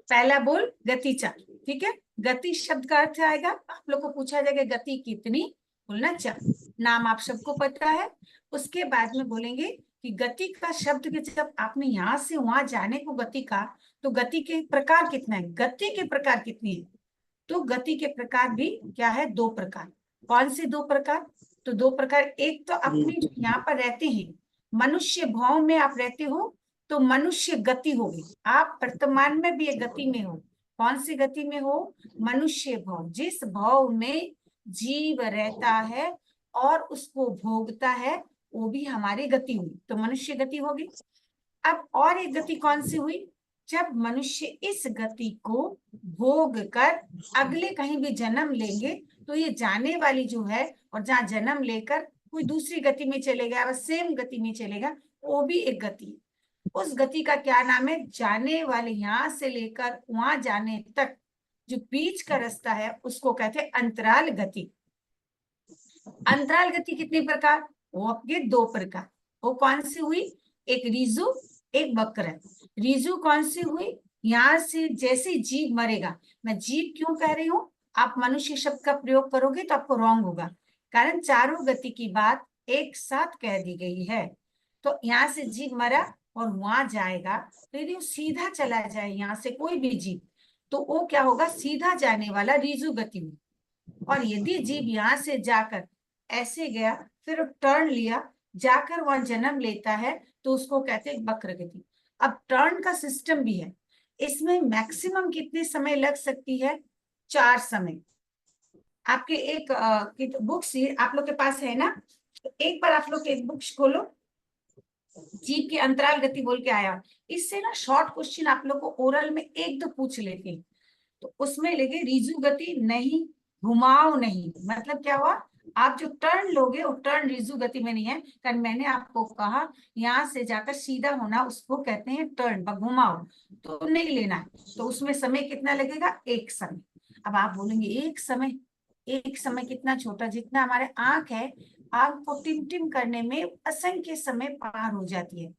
पहला बोल गति 4। ठीक है, गति शब्द का अर्थ आएगा, आप लोग को पूछा जाएगा गति कितनी, बोलना 4। नाम आप सबको पता है। उसके बाद में बोलेंगे कि गति का शब्द के जब आपने यहाँ से वहां जाने को गति का, तो गति के प्रकार कितना है, गति के प्रकार कितनी है। तो गति के प्रकार भी क्या है, 2 प्रकार। कौन से 2 प्रकार, तो 2 प्रकार, एक तो अपने जो यहाँ पर रहते हैं मनुष्य भाव में आप रहते हो तो मनुष्य गति होगी, आप वर्तमान में भी एक गति में हो। कौन सी गति में हो, मनुष्य भाव, जिस भाव में जीव रहता है और उसको भोगता है वो भी हमारी गति हुई, तो मनुष्य गति होगी। अब और एक गति कौन सी हुई, जब मनुष्य इस गति को भोग कर अगले कहीं भी जन्म लेंगे तो ये जाने वाली जो है, और जहाँ जन्म लेकर कोई दूसरी गति में चलेगा और सेम गति में चलेगा, वो भी एक गति है। उस गति का क्या नाम है, जाने वाले यहाँ से लेकर वहां जाने तक जो बीच का रास्ता है उसको कहते हैं अंतराल गति। अंतराल गति कितने प्रकार, वो आपके 2 प्रकार। वो कौन सी हुई, एक रीजु एक वक्र। रीजु कौन सी हुई, यहाँ से जैसे जीव मरेगा, मैं जीव क्यों कह रही हूँ, आप मनुष्य शब्द का प्रयोग करोगे तो आपको रॉन्ग होगा, कारण चारों गति की बात एक साथ कह दी गई है। तो यहाँ से जीव मरा और वहां जाएगा, तो यदि वो सीधा चला जाए यहाँ से कोई भी जीव, तो वो क्या होगा, सीधा जाने वाला रीजु गति में। और यदि जीव यहाँ से जाकर ऐसे गया, फिर टर्न लिया, जाकर वहां जन्म लेता है, तो उसको कहते हैं वक्र गति। अब टर्न का सिस्टम भी है, इसमें मैक्सिमम कितने समय लग सकती है, 4 समय। आपके एक बुक्स आप लोग के पास है ना, तो एक बार आप लोग एक बुक्स खोलो, जीव की अंतराल गति बोल के आया, इससे ना शॉर्ट क्वेश्चन आप लोग को ओरल में 1-2 पूछ लेते हैं। तो उसमें लगे रीजु गति नहीं, घुमाव नहीं, मतलब क्या हुआ, आप जो टर्न लोगे वो टर्न रीजु गति में नहीं है, कारण मैंने आपको कहा यहाँ से जाकर सीधा होना उसको कहते हैं टर्न, घुमाव, तो नहीं लेना है। तो उसमें समय कितना लगेगा, 1 समय। अब आप बोलेंगे 1 समय, 1 समय कितना छोटा, जितना हमारे आंख है, आंख को टिम टिम करने में असंख्य समय पार हो जाती है।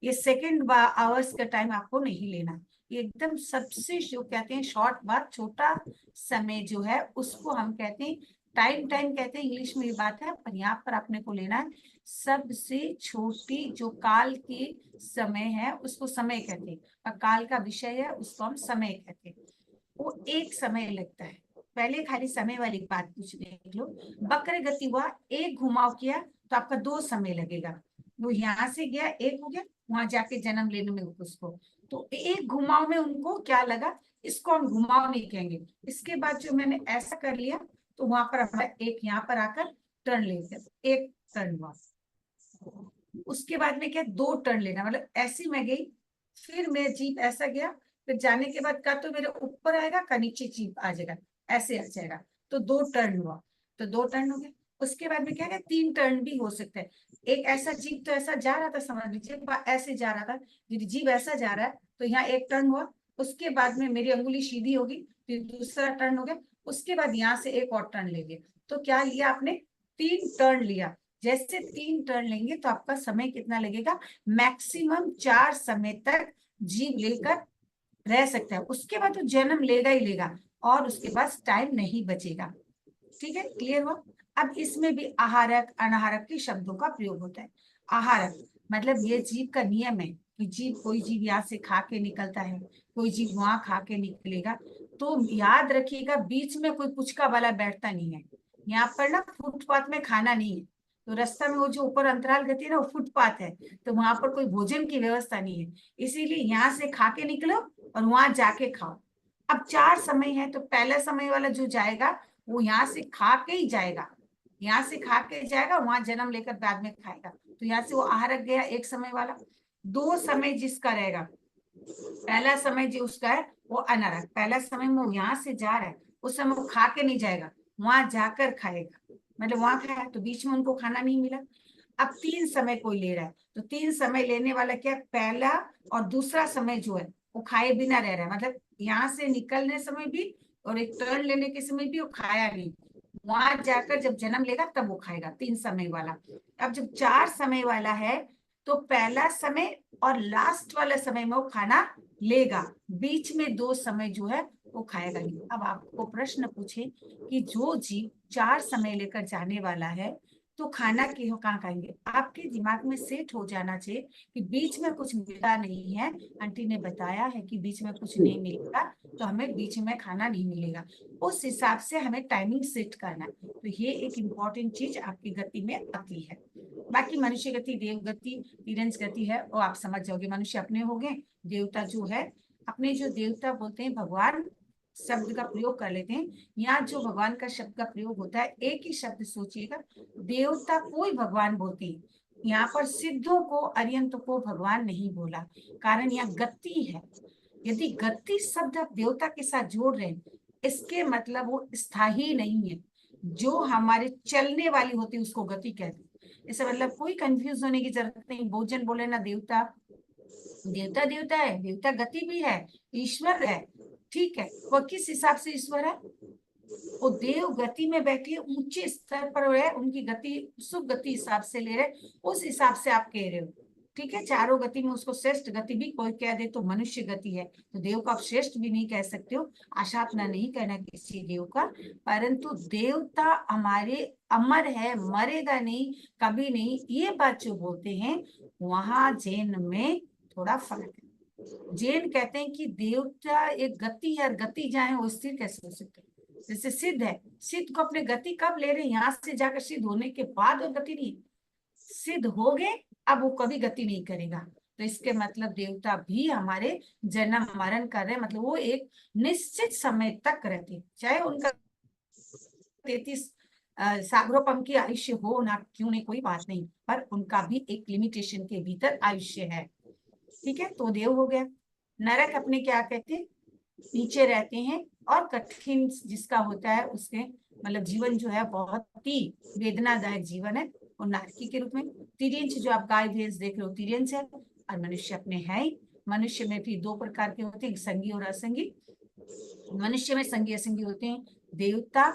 ये सेकंड आवर्स का टाइम आपको नहीं लेना, ये एकदम सबसे जो कहते हैं शॉर्ट बात, छोटा समय जो है उसको हम कहते हैं टाइम। टाइम कहते हैं इंग्लिश में ये बात है, पर यहाँ पर आपने को लेना है सबसे छोटी जो काल की समय है उसको समय कहते हैं, और काल का विषय है उसको हम समय कहते हैं। वो 1 समय लगता है। पहले खाली समय वाली बात पूछ देख लो, वक्र गति हुआ, 1 घुमाव किया तो आपका 2 समय लगेगा। वो यहाँ से गया, 1 हो गया, वहां जाके जन्म लेने में उसको, तो 1 घुमाव में उनको क्या लगा, इसको हम घुमाव नहीं कहेंगे। इसके बाद जो मैंने ऐसा कर लिया तो वहां पर हमारा 1 यहाँ पर आकर टर्न ले गया, 1 टर्न हुआ। उसके बाद में क्या, 2 टर्न लेना, मतलब ऐसी मैं गई, फिर मैं जीप ऐसा गया, फिर जाने के बाद का तो मेरे ऊपर आएगा का नीचे जीप आ जाएगा, ऐसे आ जाएगा, तो 2 टर्न हुआ, तो 2 टर्न हो गया। उसके बाद में क्या है, 3 टर्न भी हो सकता है। एक ऐसा जीप तो ऐसा जा रहा था, समझ लीजिए ऐसे जा रहा था, यदि जीप ऐसा जा रहा है तो यहाँ 1 टर्न हुआ, उसके बाद में मेरी अंगुली सीधी होगी, फिर दूसरा टर्न हो गया, उसके बाद यहाँ से 1 और टर्न ले लिया, तो क्या लिया आपने, 3 टर्न लिया। जैसे 3 टर्न लेंगे तो आपका समय कितना लगेगा, मैक्सिमम 4 समय तक जीव लेकर रह सकता है, उसके बाद तो जन्म लेगा ही लेगा और उसके पास टाइम नहीं बचेगा। ठीक है, क्लियर हुआ। अब इसमें भी आहारक अनाहारक के शब्दों का प्रयोग होता है। आहारक मतलब ये जीव का नियम है कि जीव, कोई जीव यहाँ से खा के निकलता है, कोई जीव वहां खा के निकलेगा, तो याद रखिएगा बीच में कोई पुचका वाला बैठता नहीं है। यहाँ पर ना फुटपाथ में खाना नहीं है, तो रास्ता में वो जो ऊपर अंतराल गति है ना वो फुटपाथ है, तो वहां पर कोई भोजन की व्यवस्था नहीं है, इसीलिए यहाँ से खा के निकलो और वहां जाके खाओ। अब 4 समय है, तो पहला समय वाला जो जाएगा वो यहाँ से खा के ही जाएगा, यहाँ से खा के जाएगा, वहां जन्म लेकर बाद में खाएगा, तो यहाँ से वो आहारक गया 1 समय वाला। 2 समय जिसका रहेगा, पहला समय जो उसका है वो अनारक, पहला समय में वो यहाँ से जा रहा है, उस समय वो खा के नहीं जाएगा, वहां जाकर खाएगा, मतलब वहां खाया तो बीच में उनको खाना नहीं मिला। अब 3 समय कोई ले रहा है, तो 3 समय लेने वाला क्या, पहला और दूसरा समय जो है वो खाए बिना रह रहा है, मतलब यहाँ से निकलने समय भी और एक टर्न लेने के समय भी वो खाया नहीं, वहां जाकर जब जन्म लेगा तब वो खाएगा, 3 समय वाला। अब जब 4 समय वाला है, तो पहला समय और लास्ट वाला समय में वो खाना लेगा, बीच में 2 समय जो है वो खाएगा नहीं। अब आपको प्रश्न पूछे कि जो जीव 4 समय लेकर जाने वाला है तो खाना कहाँ खाएंगे? आपके दिमाग में सेट हो जाना चाहिए कि बीच में कुछ मिला नहीं है। आंटी ने बताया है कि बीच में कुछ नहीं मिलेगा, तो हमें बीच में खाना नहीं मिलेगा। उस हिसाब से हमें टाइमिंग सेट करना है। तो ये एक इम्पॉर्टेंट चीज आपकी गति में आती है। बाकी मनुष्य गति, देव गति, तिरंज गति है, वो आप समझ जाओगे। मनुष्य अपने हो गए, देवता जो है अपने, जो देवता बोलते हैं भगवान शब्द का प्रयोग कर लेते हैं। यहाँ जो भगवान का शब्द का प्रयोग होता है, एक ही शब्द सोचिएगा, देवता को ही भगवान बोलते हैं। यहाँ पर सिद्धों को, अरियंत को भगवान नहीं बोला, कारण यहाँ गति है। यदि गति शब्द आप देवता के साथ जोड़ रहे हैं, इसके मतलब वो स्थायी नहीं है। जो हमारे चलने वाली होती है उसको गति कहते हैं। इससे मतलब कोई कंफ्यूज होने की जरूरत नहीं। भोजन बोले ना, देवता देवता देवता है, देवता गति भी है, ईश्वर है, ठीक है। वो किस हिसाब से ईश्वर है? वो देव गति में बैठे ऊंचे स्तर पर है, उनकी गति सुख गति हिसाब से ले रहे, उस हिसाब से आप कह रहे हो, ठीक है। चारों गति में उसको श्रेष्ठ गति भी कोई कह दे तो मनुष्य गति है, तो देव को आप श्रेष्ठ भी नहीं कह सकते हो। आशा अपना नहीं कहना किसी देव का, परंतु देवता हमारे अमर है, मरेगा नहीं, कभी नहीं, ये बात जो बोलते हैं, वहां जैन में थोड़ा फर्क है। जैन कहते हैं कि देवता एक गति है, और गति जाए वो स्थिर कैसे हो सकते हैं? जैसे सिद्ध है, सिद्ध को अपने गति कब ले रहे हैं? यहाँ से जाकर सिद्ध होने के बाद वो गति नहीं, सिद्ध हो गए अब वो कभी गति नहीं करेगा। तो इसके मतलब देवता भी हमारे जन्म मरण कर रहे हैं, मतलब वो एक निश्चित समय तक रहते, चाहे उनका 33 सागरोपम की आयुष्य हो ना, क्यों नहीं, कोई बात नहीं, पर उनका भी एक लिमिटेशन के भीतर आयुष्य है, ठीक है। तो देव हो गया। नरक अपने क्या कहते हैं? नीचे रहते हैं, और कठिन जिसका होता है उसके मतलब जीवन जो है बहुत ही वेदनादायक जीवन है, और नारकी के रूप में। तिर्यंच जो आप गाय भैंस देख रहे हो, तिर्यंच है। और मनुष्य अपने है ही। मनुष्य में भी 2 प्रकार के होते हैं, संगी और असंगी। मनुष्य में संगी असंगी होते हैं, देवता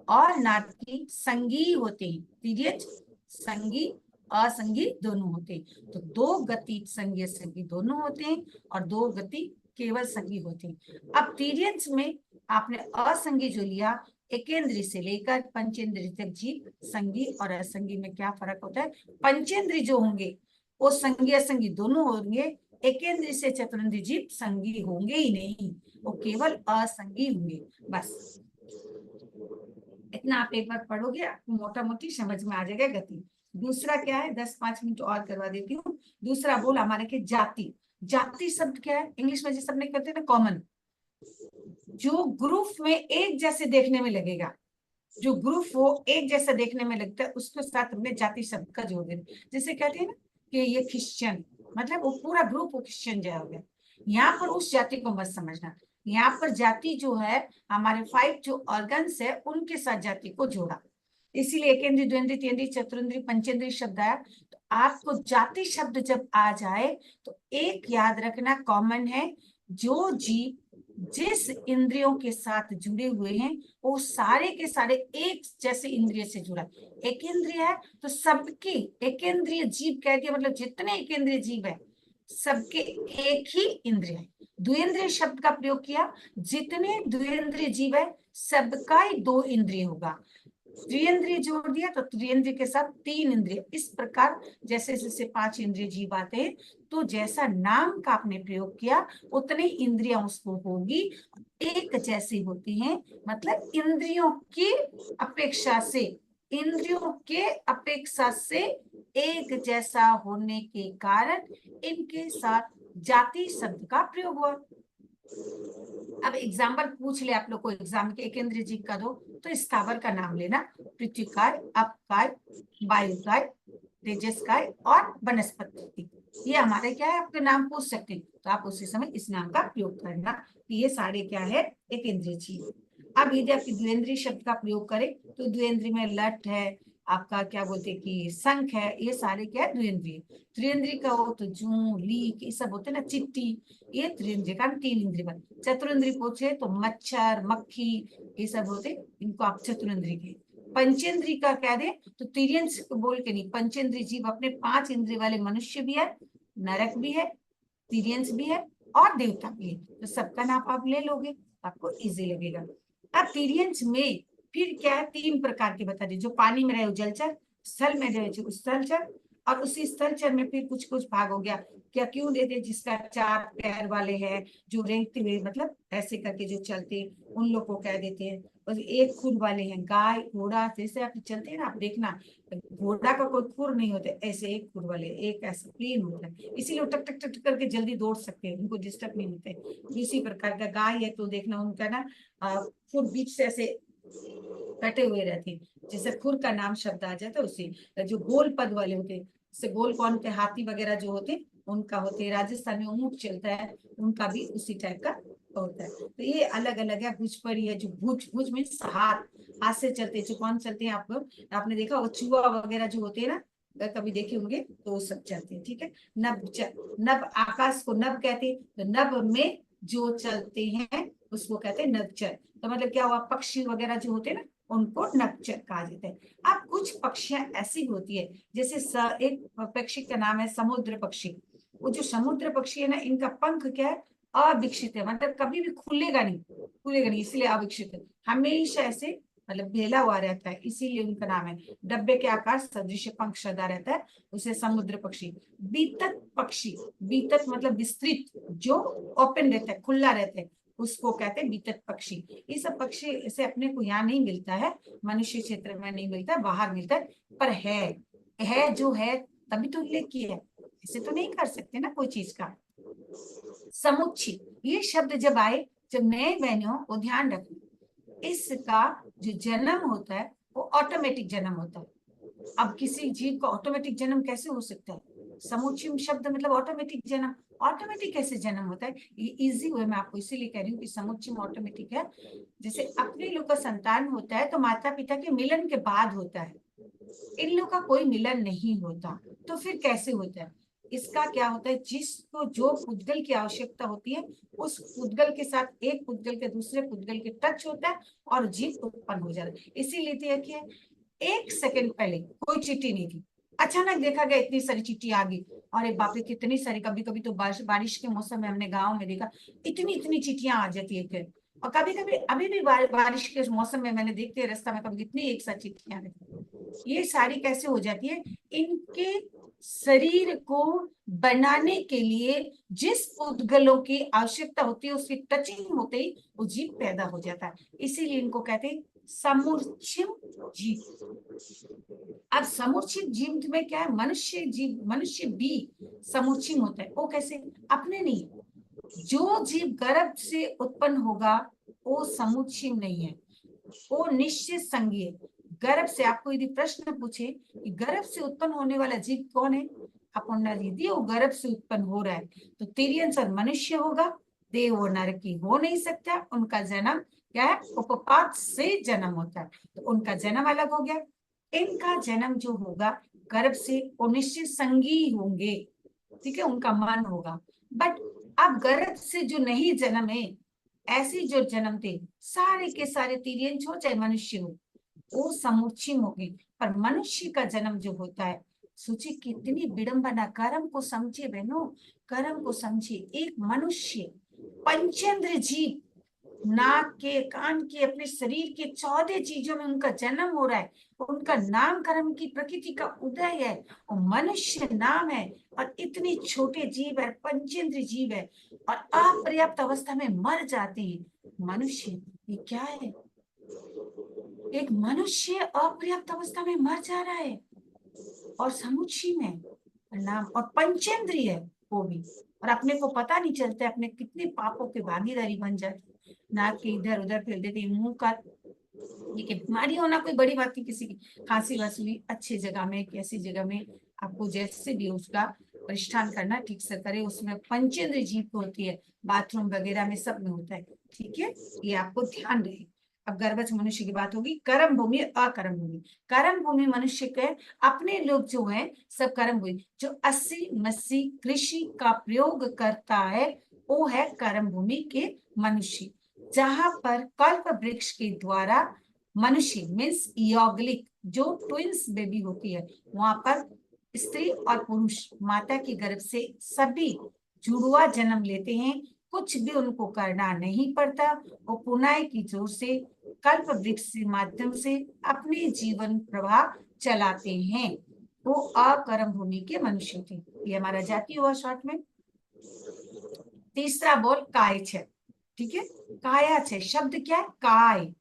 और नारकी संगी होते हैं, तिर्यंच संगी असंगी दोनों होते हैं। तो 2 गति संगी असंगी दोनों होते हैं, और 2 गति केवल संगी होते हैं। अब तिर्यंच में आपने असंगी जो लिया, एकेंद्री से लेकर पंचेंद्री तक जीव, संगी और असंगी में क्या फर्क होता है? पंचेंद्री जो होंगे वो संगी असंगी दोनों होंगे, एकेंद्री से चतुरेंद्री जीव संगी होंगे ही नहीं, वो केवल असंगी होंगे। बस इतना आप एक बार पढ़ोगे, आपको मोटा मोटी समझ में आ जाएगा गति। दूसरा क्या है, 10-5 मिनट और करवा देती हूँ। दूसरा बोल हमारे के जाति। जाति शब्द क्या है? इंग्लिश में जिसे अपने कहते हैं ना कॉमन, जो ग्रुप में एक जैसे देखने में लगेगा, जो ग्रुप वो एक जैसा देखने में लगता है, उसके साथ हमने जाति शब्द का जोड़ देना। जैसे कहते हैं ना कि ये क्रिश्चियन, मतलब वो पूरा ग्रुप वो क्रिश्चियन जय हो गया। यहाँ पर उस जाति को मत समझना, यहाँ पर जाति जो है हमारे 5 जो ऑर्गन्स है उनके साथ जाति को जोड़ा, इसीलिए एकेंद्रीय द्विंद्रीय तीन्द्रीय चतुरिंद्रीय पंचेंद्रीय शब्द आया। तो आपको जाति शब्द जब आ जाए तो एक याद रखना कॉमन है, जो जीव जिस इंद्रियों के साथ जुड़े हुए हैं वो सारे के सारे एक जैसे इंद्रिय से जुड़ा। एक इंद्रिय है तो सबकी एक इंद्रिय जीव कह दिया, मतलब जितने एक इंद्रिय जीव है सबके एक ही इंद्रिय है। द्विंद्रिय शब्द का प्रयोग किया, जितने द्विंद्रिय जीव है सबका ही 2 इंद्रिय होगा। त्रियंद्रिय जोड़ दिया तो त्रियंद्रिय के साथ 3 इंद्रिय। इस प्रकार जैसे जैसे 5 इंद्रिय जीव आते हैं, तो जैसा नाम का आपने प्रयोग किया उतनी इंद्रियां उसको होगी, एक जैसी होती हैं। मतलब इंद्रियों की अपेक्षा से, इंद्रियों के अपेक्षा से एक जैसा होने के कारण इनके साथ जाति शब्द का प्रयोग हुआ। अब एग्जाम्पल पूछ ले आप लोग को एग्जाम के, एक इंद्रिय जीव का दो, तो स्थावर का नाम लेना, पृथ्वी काय, अप काय, वायु काय, तेजस काय और वनस्पति। ये हमारे क्या है, आपके नाम पूछ सकते हैं, तो आप उसी समय इस नाम का प्रयोग करना कि ये सारे क्या है, एक इंद्रिय जीव। अब यदि आप द्विंद्रिय शब्द का प्रयोग करें तो द्विंद्रिय में लट है, आपका क्या बोलते हैं कि शंख है, ये सारे क्या है द्विंद्रिय। त्रिंद्रिय का हो तो जू लीक ये सब होते हैं ना, चिट्टी, ये त्रिंद्रिय का 3 इंद्रिय बन। चतुरिंद्रिय पूछे तो मच्छर मक्खी ये सब होते, इनको आप चतुरिंद्रिय के। पंचेंद्री का कह दे तो तिर्यंश बोल के नहीं, पंचेंद्री जीव अपने 5 इंद्रिय वाले मनुष्य भी है, नरक भी है, तिर्यंश भी है और देवता भी है। तो सबका नाप आप ले लोगे, आपको इजी लगेगा। अब तिर्यंश में फिर क्या है, 3 प्रकार के बता दी। जो पानी में रहे वो जलचर, स्थल में रहे जो स्थलचर, और उसी स्थलचर में फिर कुछ कुछ भाग हो गया। क्या क्यों दे दे, जिसका 4 पैर वाले हैं, जो रेंगते हुए मतलब ऐसे करके जो चलते, उन लोग को कह देते हैं। और 1 खुर वाले हैं, गाय घोड़ा जैसे आप चलते हैं ना, आप देखना घोड़ा का कोई खुर नहीं होता, ऐसे 1 खुर वाले, एक ऐसा प्लेन होता है, इसीलिए वो टक टक टक करके जल्दी दौड़ सकते हैं, उनको डिस्टर्ब नहीं होते। इसी प्रकार का गाय है तो देखना उनका ना खुर बीच से ऐसे कटे हुए रहते हैं, जैसे खुर का नाम शब्द आ जाता है उसी। जो गोल पद वाले होते हैं, जैसे गोल कौन के हाथी वगैरह जो होते हैं उनका होते हैं। राजस्थान में ऊंट चलता है, उनका भी उसी टाइप का होता है। तो ये अलग अलग है। भुज पर है जो भुज, भुज में हाथ, हाथ से चलते हैं। जो कौन चलते हैं आप लोग, आपने देखा वो चूहा वगैरह जो होते हैं ना, कभी देखे होंगे, तो वो सब चलते हैं। ठीक है। नभ आकाश को नभ कहते हैं, तो नभ में जो चलते हैं उसको कहते हैं नभचर। तो मतलब क्या हुआ, पक्षी वगैरह जो होते हैं ना उनको नभचर कहा जाता है। अब कुछ पक्षियां ऐसी होती है, जैसे एक पक्षी का नाम है समुद्र पक्षी। वो जो समुद्र पक्षी है ना, इनका पंख क्या है, अविकसित है, मतलब कभी भी खुलेगा नहीं, खुलेगा नहीं, इसलिए अविकसित है, हमेशा ऐसे मतलब फैला हुआ रहता है, इसीलिए उनका नाम है। डब्बे के आकार सदृश पंख सदा रहता है, उसे समुद्र पक्षी। बीतक पक्षी, बीतक मतलब विस्तृत, जो ओपन रहता है, खुला रहता है, उसको कहते हैं बीतक पक्षी। ये सब पक्षी से अपने को यहाँ नहीं मिलता है, मनुष्य क्षेत्र में नहीं मिलता है, बाहर मिलता है, पर है जो है तभी तो उल्लेख किया है, ऐसे तो नहीं कर सकते ना कोई चीज का। समुच्चय, ये शब्द जब आए, जब नए बहनों वो ध्यान रखना, इसका जो जन्म होता है वो ऑटोमेटिक जन्म होता है। अब किसी जीव का ऑटोमेटिक जन्म कैसे हो सकता है, समुच्चय शब्द मतलब ऑटोमेटिक जन्म। ऑटोमेटिक कैसे जन्म होता है, ये इजी वे मैं आपको इसीलिए कह रही हूँ कि समुच्चय ऑटोमेटिक है। जैसे अपने लोग का संतान होता है तो माता पिता के मिलन के बाद होता है, इन लोग का कोई मिलन नहीं होता, तो फिर कैसे होता है। इसका क्या होता है, जिसको जो पुद्गल की आवश्यकता होती है, उस पुद्गल के साथ एक पुद्गल के दूसरे पुद्गल के टच होता है और जीव उत्पन्न हो जाता है। इसीलिए देखिए 1 सेकंड पहले कोई चिट्ठी नहीं थी, अचानक देखा गया इतनी सारी चिट्ठी आ गई। अरे बाप रे कितनी सारी, कभी कभी तो बारिश के मौसम में हमने गांव में देखा इतनी इतनी चिट्ठियां आ जाती है फिर। और कभी कभी अभी भी बारिश के मौसम में मैंने देखते हैं रास्ता में कभी इतनी एक साथ चिट्ठियां आती, ये सारी कैसे हो जाती है, इनके शरीर को बनाने के लिए जिस उद्गलों की आवश्यकता होती है उसकी टचिंग होते ही वो जीव पैदा हो जाता है, इसीलिए इनको कहते हैं समुच्चय जीव। अब समुच्चय जीव में क्या है, मनुष्य जीव, मनुष्य भी समुच्चय होता है। वो कैसे, अपने नहीं, जो जीव गर्भ से उत्पन्न होगा वो समुच्चय नहीं है, वो निश्चित संज्ञेय। गर्भ से आपको यदि प्रश्न पूछे कि गर्भ से उत्पन्न होने वाला जीव कौन है, आप यदि वो गर्भ से उत्पन्न हो रहा है तो तिर्यंश और मनुष्य होगा, देव और नरकी हो नहीं सकता। उनका जन्म क्या है, उपपात से जन्म होता है, तो उनका जन्म अलग हो गया। इनका जन्म जो होगा गर्भ से वो निश्चित संज्ञेय होंगे, ठीक है, उनका मन होगा। बट अब गर्भ से जो नहीं जन्म है, ऐसे जो जन्म थे सारे के सारे तिर्यंश हो चाहे मनुष्य हो, वो समुच्चय हो गए। पर मनुष्य का जन्म जो होता है, सोचिए कितनी विडंबना, कर्म को समझिए बहनों, कर्म को समझिए। एक मनुष्य पंचेंद्र जीव, नाक के कान के अपने शरीर के 14 चीजों में उनका जन्म हो रहा है, उनका नामकरण की प्रकृति का उदय है, और मनुष्य नाम है, और इतनी छोटे जीव है, पंचेंद्र जीव है, और अपर्याप्त अवस्था में मर जाते हैं। मनुष्य ये क्या है, एक मनुष्य अपर्याप्त अवस्था में मर जा रहा है और समुच्चय में नाम और पंचेंद्रिय है वो भी, और अपने को पता नहीं चलता है, अपने कितने पापों के भागीदारी बन जाते, नाक के इधर उधर फेर देते, मुंह का, ये बीमारी होना कोई बड़ी बात नहीं, किसी की खांसी वासी अच्छी जगह में, कैसी जगह में आपको जैसे भी उसका परिष्ठान करना ठीक से करे, उसमें पंचेंद्रिय जीव होती है, बाथरूम वगैरह में सब में होता है, ठीक है, ये आपको ध्यान रहे। अब गर्भस्थ मनुष्य की बात होगी, कर्म भूमि अकर्म भूमि। कर्म भूमि मनुष्य के अपने लोग जो है सब कर्म भूमि, जो 80-80 कृषि का प्रयोग करता है वो है कर्म भूमि के मनुष्य, जहां पर कल्प वृक्ष के द्वारा मनुष्य मीन्स यौगलिक, जो ट्विंस बेबी होती है, वहां पर स्त्री और पुरुष माता की गर्भ से सभी जुड़वा जन्म लेते हैं। कुछ भी उनको करना नहीं पड़ता। वो पुनाई की जोर से कल्प वृक्ष के माध्यम से अपने जीवन प्रवाह चलाते हैं। वो अकर्म भूमि के मनुष्य थे। ये हमारा जाति हुआ शॉर्ट में। तीसरा बोल काय छे, ठीक है। काया छे शब्द क्या है, काय।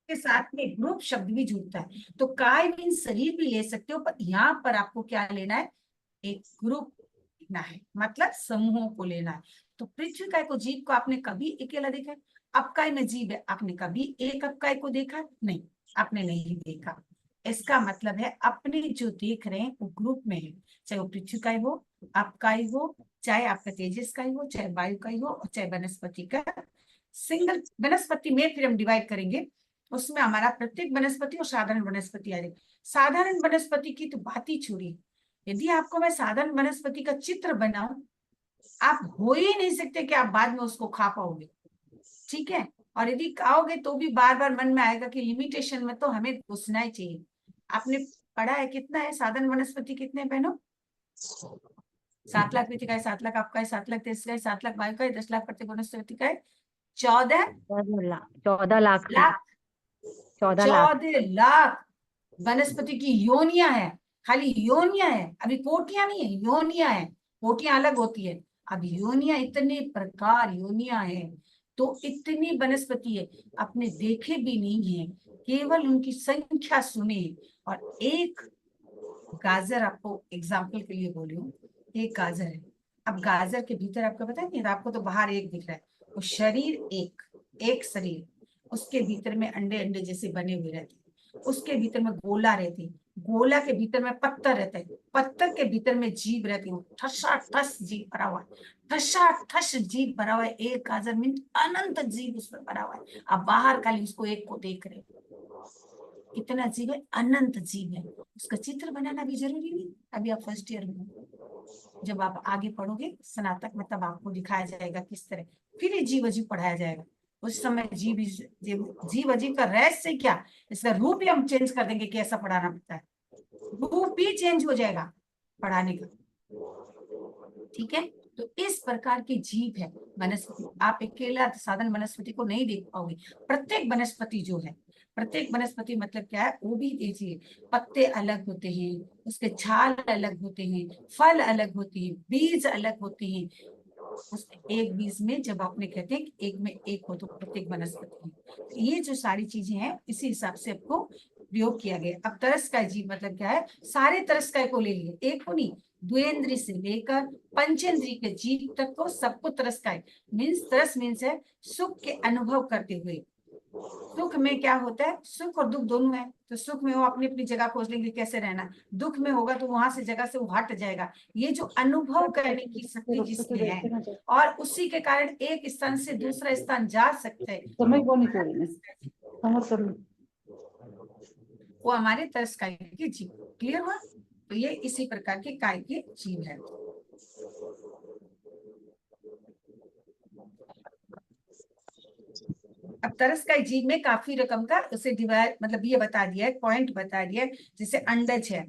के साथ में ग्रुप शब्द भी जुड़ता है, तो काय मीन शरीर भी ले सकते हो, पर यहाँ पर आपको क्या लेना है, एक ग्रुप लेना है, मतलब समूहों को लेना है। तो पृथ्वी काय को, जीव को आपने कभी अकेला देखा है? अपकाय में जीव है, आपने कभी एक अपकाय को देखा? नहीं, आपने नहीं देखा। इसका मतलब है अपने जो देख रहे हैं वो ग्रुप में है, चाहे वो पृथ्वी का हो, आपका ही हो, चाहे आपका तेजस का ही हो, चाहे वायु का ही हो, और चाहे वनस्पति का। सिंगल वनस्पति में फिर हम डिवाइड करेंगे, उसमें हमारा प्रत्येक वनस्पति और साधारण वनस्पति आ जाएगी। साधारण वनस्पति की तो बात ही छोड़िए, यदि आपको मैं साधारण वनस्पति का चित्र बनाऊं, आप हो ही नहीं सकते कि आप बाद में उसको खा पाओगे, ठीक है। और यदि खाओगे तो भी बार बार मन में आएगा कि लिमिटेशन में तो हमें घुसना ही चाहिए। आपने पढ़ा है कितना है साधारण वनस्पति, कितने बहनों? 7 लाख पृथ्वी का है, 7 लाख आपका है, 7 लाख तेज का है, 7 लाख वायु का है, 10 लाख प्रत्येक वनस्पति का है, 14 14 लाख थी। लाख 14 लाख। 14 लाख वनस्पति की योनियां है। खाली योनियां है, अभी कोटियां नहीं है, योनियां है। कोटियां अलग होती है, अब योनियां इतने प्रकार योनियां है, तो इतनी वनस्पति है, आपने देखे भी नहीं है, केवल उनकी संख्या सुने। और एक गाजर, आपको एग्जाम्पल के लिए बोल रही हूँ, एक गाजर है। अब गाजर के भीतर आपको पता है, नहीं आपको तो बाहर एक दिख रहा है, वो शरीर एक, एक शरीर, उसके भीतर में अंडे अंडे जैसे बने हुए रहते हैं, उसके भीतर में गोला रहती है, गोला के भीतर में पत्थर रहता है, पत्थर के भीतर में जीव रहती है, ठसा ठस जीव भरा हुआ है, ठसा ठस जीव भरा हुआ है। एक गाजर में अनंत जीव उसमें भरा हुआ है। अब बाहर खाली उसको एक को देख रहे हो, कितना जीव है, अनंत जीव है। उसका चित्र बनाना भी जरूरी नहीं, अभी आप फर्स्ट ईयर में, जब आप आगे पढ़ोगे स्नातक में, तब आपको दिखाया जाएगा किस तरह, फिर ये जीव अजीब पढ़ाया जाएगा। उस समय जीव अजीब का रहस्य क्या, इसका रूप ही हम चेंज कर देंगे, कैसा पढ़ाना पड़ता है, रूप ही चेंज हो जाएगा पढ़ाने का, ठीक है। तो इस प्रकार की जीव है वनस्पति। आप अकेला साधन वनस्पति को नहीं देख पाओगे, प्रत्येक वनस्पति जो है, प्रत्येक वनस्पति मतलब क्या है, वो भी देखिए, पत्ते अलग होते हैं, उसके छाल अलग होते हैं, फल अलग होते हैं, बीज अलग होते हैं। उस एक बीज में जब आपने कहते हैं कि एक में एक हो, तो प्रत्येक वनस्पति है। ये जो सारी चीजें हैं, इसी हिसाब से आपको प्रयोग किया गया। अब तरस का जीव मतलब क्या है, सारे तरस का को ले लिए, एक को नहीं, द्वेंद्री से लेकर पंचेंद्री के जीव तक को सबको तरस का है। मीन्स तरस मीन्स है सुख के अनुभव करते हुए। सुख में क्या होता है, सुख और दुख दोनों है, तो सुख में वो अपनी अपनी जगह खोज लेंगे कैसे रहना, दुख में होगा तो वहां से जगह से वो हट जाएगा। ये जो अनुभव करने की शक्ति जिसमें है, और उसी के कारण एक स्थान से दूसरा स्थान जा सकते हैं, वो हमारे तरस काय के जीव। क्लियर हुआ? तो ये इसी प्रकार के काय के जीव है। अब तरस का जीव में काफी रकम का उसे डिवाइड, मतलब ये बता दिया है, पॉइंट बता दिया है, जैसे अंडज है,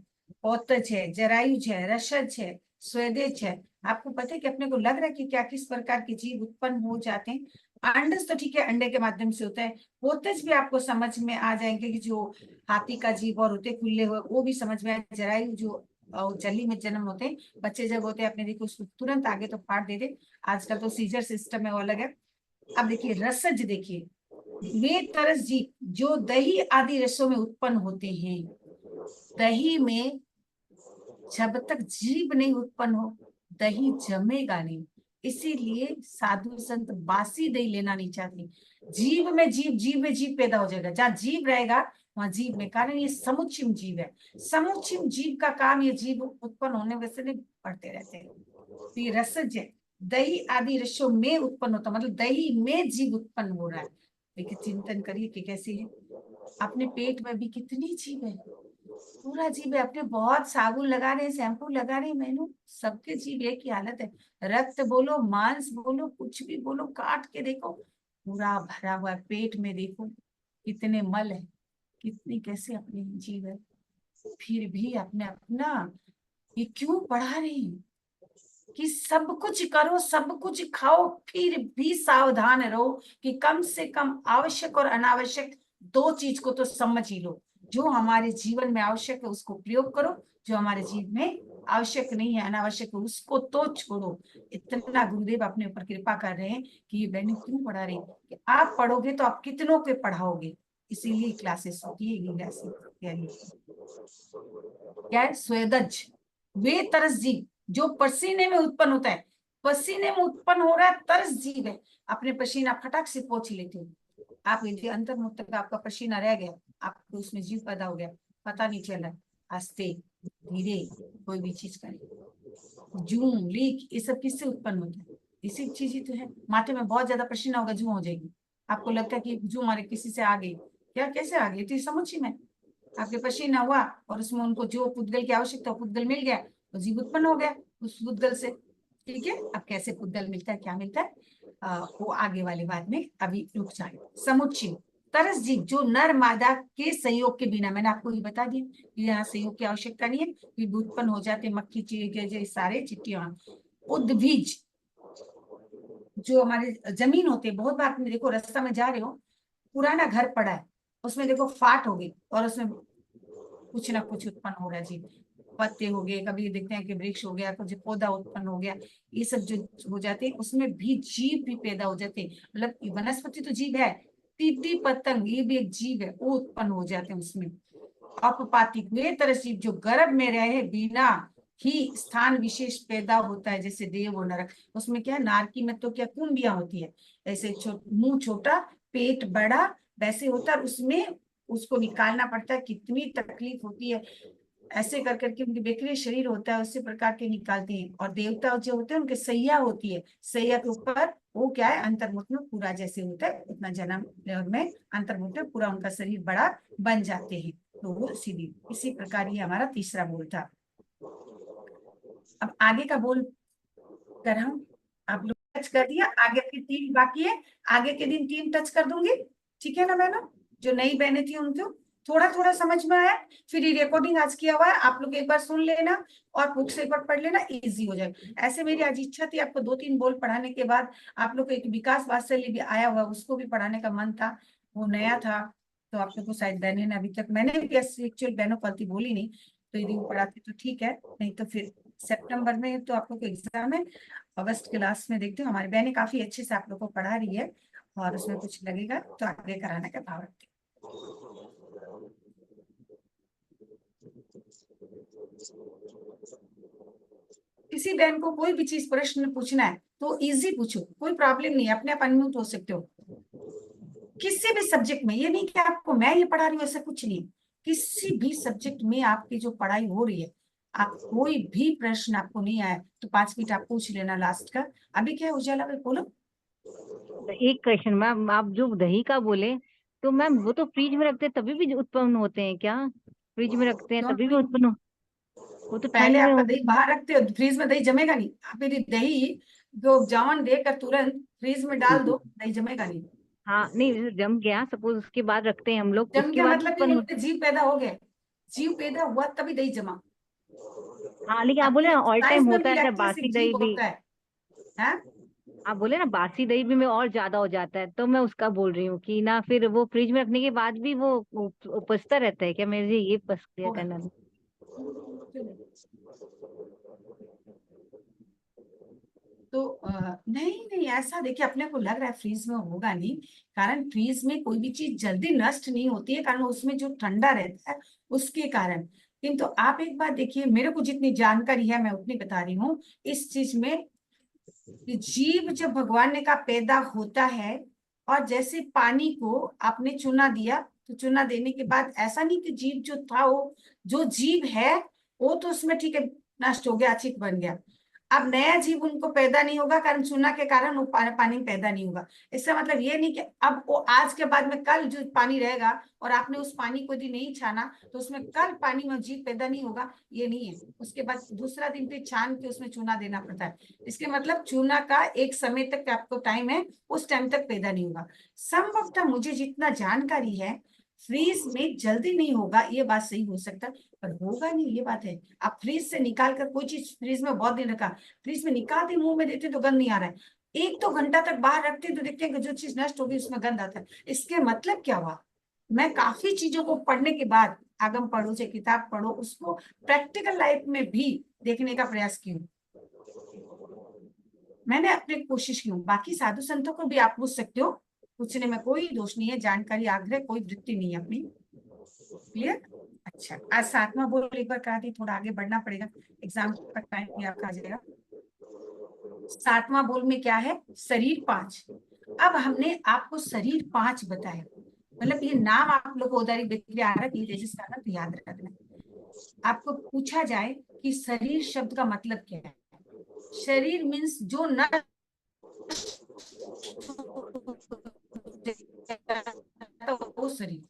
पौतज है, जरायुज है, रसज है, स्वेदेज है। आपको पता है कि अपने को लग रहा है कि क्या किस प्रकार के जीव उत्पन्न हो जाते हैं। अंडज तो ठीक है, अंडे के माध्यम से होता है। पोतज भी आपको समझ में आ जाएंगे कि जो हाथी का जीव और होते खुले हुए, वो भी समझ में आए। जरायु जो जली में जन्म होते हैं, बच्चे जब होते हैं, अपने देखो उसको तुरंत आगे तो फाड़ दे दे, आजकल तो सीजर सिस्टम है वो अलग है। अब देखिए रसज, देखिए वे तरस जीव जो दही आदि रसों में उत्पन्न होते हैं। दही में जब तक जीव नहीं उत्पन्न हो, दही जमेगा नहीं। इसीलिए साधु संत बासी दही लेना नहीं चाहते। जीव में जीव, जीव में जीव पैदा हो जाएगा, जहाँ जीव रहेगा वहां जीव में, कारण ये समुच्चयम जीव है। समुच्चयम जीव का काम, ये जीव उत्पन्न होने वैसे नहीं बढ़ते रहते हैं। तो ये रसज है, दही आदि रसों में उत्पन्न होता, मतलब दही में जीव उत्पन्न हो रहा है। लेकिन चिंतन करिए कि कैसे है, अपने पेट में भी कितनी जीव है, पूरा जीव है। अपने बहुत साबुन लगा रहे हैं, शैम्पू लगा रहे हैं, मैनू सबके जीव एक ही हालत है। रक्त बोलो, मांस बोलो, कुछ भी बोलो, काट के देखो पूरा भरा हुआ है। पेट में देखो कितने मल है, कितनी कैसे अपनी जीव है। फिर भी अपने अपना ये क्यों पढ़ा रही हैं कि सब कुछ करो, सब कुछ खाओ, फिर भी सावधान रहो कि कम से कम आवश्यक और अनावश्यक दो चीज को तो समझ ही लो। जो हमारे जीवन में आवश्यक है उसको प्रयोग करो, जो हमारे जीवन में आवश्यक नहीं है, अनावश्यक है, उसको तो छोड़ो। इतना गुरुदेव अपने ऊपर कृपा कर रहे हैं कि ये बहनें क्यों पढ़ा रही कि आप पढ़ोगे तो आप कितनों के पढ़ाओगे। इसीलिए क्लासेस होती है, क्या है, स्वेदज वे तरस जीव जो पसीने में उत्पन्न होता है। पसीने में उत्पन्न हो रहा है, तरस जीव है। अपने पसीना फटाक से पोंछ लेते हो आप। यदि अंतर्मुख तक आपका पसीना रह गया, आपको उसमें जीव पैदा हो गया, पता नहीं चल रहा। आस्ते धीरे कोई भी चीज करें। जूं लीक ये सब किससे उत्पन्न होता है? इसी चीज ही तो है। माथे में बहुत ज्यादा पसीना होगा, जूं हो जाएगी। आपको लगता है कि जूं हमारे किसी से आ गई, क्या कैसे आ गई? तो समझिए, मैं आपके पसीना हुआ और उसमें उनको जो पुद्गल की आवश्यकता पुद्गल मिल गया, तो जीव उत्पन्न हो गया उस पुद्गल से। ठीक है, अब कैसे पुद्गल मिलता है, क्या मिलता है, वो आगे वाली बात में अभी रुक जाए। समुच्चय तरस जीव जो नर मादा के सहयोग के बिना, मैंने आपको ये बता दिया कि यहाँ सहयोग की आवश्यकता नहीं है, फिर उत्पन्न हो जाते मक्खी चीजे सारे चिट्टियां। उद्भिज जो हमारे जमीन होते हैं, बहुत बार आपने देखो रास्ता में जा रहे हो, पुराना घर पड़ा है, उसमें देखो फाट हो गई और उसमें कुछ ना कुछ उत्पन्न हो रहा है जी। पत्ते हो गए, कभी देखते हैं कि वृक्ष हो गया, कुछ पौधा उत्पन्न हो गया, ये सब जो हो जाते हैं उसमें भी जीव भी पैदा हो जाते हैं। मतलब वनस्पति तो जीव है, तीती पतंग ये भी एक जीव है, वो उत्पन्न हो जाते हैं उसमें। अपपातिक वे तरह जीव जो गर्भ में रहे बिना ही स्थान विशेष पैदा होता है, जैसे देव और नरक। उसमें क्या है, नारकी में तो क्या कुंडियां होती है, ऐसे मुंह छोटा पेट बड़ा वैसे होता है, उसमें उसको निकालना पड़ता है, कितनी तकलीफ होती है। ऐसे कर करके उनके बेकरी शरीर होता है, उसी प्रकार के निकालते हैं। और देवता जो होते हैं उनके सैया होती है, सैया के ऊपर वो क्या है, अंतर्मुख में पूरा जैसे होता है उतना जन्म में अंतर्मुख में पूरा उनका शरीर बड़ा बन जाते हैं। तो वो सीधी इसी प्रकार ये हमारा तीसरा बोल था। अब आगे का बोल कर हम आप लोग टच कर दिया, आगे के तीन बाकी है, आगे के दिन तीन टच कर दूंगी। ठीक है ना बहनों? जो नई बहनें थी उनको थोड़ा थोड़ा समझ में आया। फिर ये रिकॉर्डिंग आज किया हुआ है, आप लोग एक बार सुन लेना और बुक से एक बार पढ़ लेना, इजी हो जाएगा। ऐसे मेरी आज इच्छा थी आपको दो तीन बोल पढ़ाने के बाद आप लोग को एक विकास वात्सल्य भी आया हुआ, उसको भी पढ़ाने का मन था, वो नया था। तो आप लोग को शायद बहने ने अभी तक, मैंने भी एक्चुअल बहनों पलती बोली नहीं, तो यदि वो पढ़ाती तो ठीक है, नहीं तो फिर सितंबर में तो आप लोग को एग्जाम है। अगस्त क्लास में देखते हो हमारी बहनें काफी अच्छे से आप लोग को पढ़ा रही है, और उसमें कुछ लगेगा तो आगे कराने का भाव रखते। किसी बहन को कोई भी चीज प्रश्न पूछना है तो इजी पूछो, कोई प्रॉब्लम नहीं है, अपने आप अनम्यूट हो सकते हो किसी भी सब्जेक्ट में। ये नहीं कि आपको मैं ये पढ़ा रही हूँ, ऐसा कुछ नहीं। किसी भी सब्जेक्ट में आपकी जो पढ़ाई हो रही है, आप कोई भी प्रश्न आपको नहीं आया तो 5 मिनट आप पूछ लेना लास्ट का। अभी क्या उजाला भाई बोलो। तो एक क्वेश्चन मैम, आप जो दही का बोले, तो मैम वो तो फ्रिज में रखते हैं तभी भी उत्पन्न होते हैं क्या? फ्रिज में रखते हैं क्यों तभी भी नहीं? उत्पन्न वो तो पहले ठंड में आपका हो। दही बाहर रखते हो, फ्रीज में दही जमेगा नहीं। आप यदि दही जो जावन देकर तुरंत फ्रीज में डाल दो, दही जमेगा नहीं। हाँ नहीं, जैसे जम गया सपोज, उसके बाद रखते हैं हम लोग, जम उसके गया बाद मतलब कि उत्पन्न उनमें जीव पैदा हो गया, जीव पैदा हुआ तभी दही जमा। हाँ लेकिन आप बोले आपके ना ऑल टाइम साइंस में होता भी है, ऐसा लैक्टेस बासी एक दही जीव भी। होता है। हाँ? आप बोले ना बासी दही भी में और ज्यादा हो जाता है, तो मैं उसका बोल रही हूँ कि ना फिर वो फ्रिज में रखने के बाद भी वो उपजता रहता है क्या? मेरे ये बस क्लियर होगा। करना था। तो नहीं नहीं, ऐसा देखिए अपने को लग रहा है फ्रीज में होगा नहीं, कारण फ्रीज में कोई भी चीज जल्दी नष्ट नहीं होती है, कारण उसमें जो ठंडा रहता है उसके कारण। किंतु आप एक बात देखिए, मेरे को जितनी जानकारी है मैं उतनी बता रही हूँ इस चीज में कि जीव जब भगवान ने कहा पैदा होता है, और जैसे पानी को आपने चुना दिया, तो चुना देने के बाद ऐसा नहीं कि जीव जो था वो, जो जीव है वो तो उसमें ठीक है नष्ट हो गया, अचित बन गया। अब नया जीव उनको पैदा नहीं होगा, कारण चूना के कारण वो पानी पैदा नहीं होगा। इसका मतलब ये नहीं कि अब वो आज के बाद में कल जो पानी रहेगा और आपने उस पानी को यदि नहीं छाना तो उसमें कल पानी में जीव पैदा नहीं होगा, ये नहीं है। उसके बाद दूसरा दिन फिर छान के उसमें चूना देना पड़ता है। इसके मतलब चूना का एक समय तक आपको टाइम है, उस टाइम तक पैदा नहीं होगा। संभवतः मुझे जितना जानकारी है फ्रीज में जल्दी नहीं होगा, ये बात सही हो सकता है, पर होगा नहीं, ये बात है। आप फ्रीज से निकाल कर कोई चीज फ्रीज में बहुत दिन रखा, फ्रीज में निकाल के मुंह में देते तो गंध नहीं आ रहा है, 1-2 घंटा तक बाहर रखते तो देखते हैं कि जो चीज नष्ट होगी उसमें गंध आता है। इसके मतलब क्या हुआ? मैं काफी चीजों को पढ़ने के बाद, आगम पढ़ो चाहे किताब पढ़ो, उसको प्रैक्टिकल लाइफ में भी देखने का प्रयास की हूँ। मैंने अपनी कोशिश की हूँ। बाकी साधु संतों को भी आप पूछ सकते हो, पूछने में कोई दोष नहीं है, जानकारी आग्रह कोई वृत्ति नहीं है अपनी। क्लियर? अच्छा, आज 7वां बोल एक बार करा दी, थोड़ा आगे बढ़ना पड़ेगा, एग्जाम का टाइम भी आपका आ जाएगा। 7वां बोल में क्या है? शरीर 5। अब हमने आपको शरीर 5 बताया, मतलब ये नाम आप लोग को उदारी बिक्री आ रहा है, तेजस का ना, तो याद रखना। आपको पूछा जाए कि शरीर शब्द का मतलब क्या है? शरीर मीन्स जो न वो शरीर,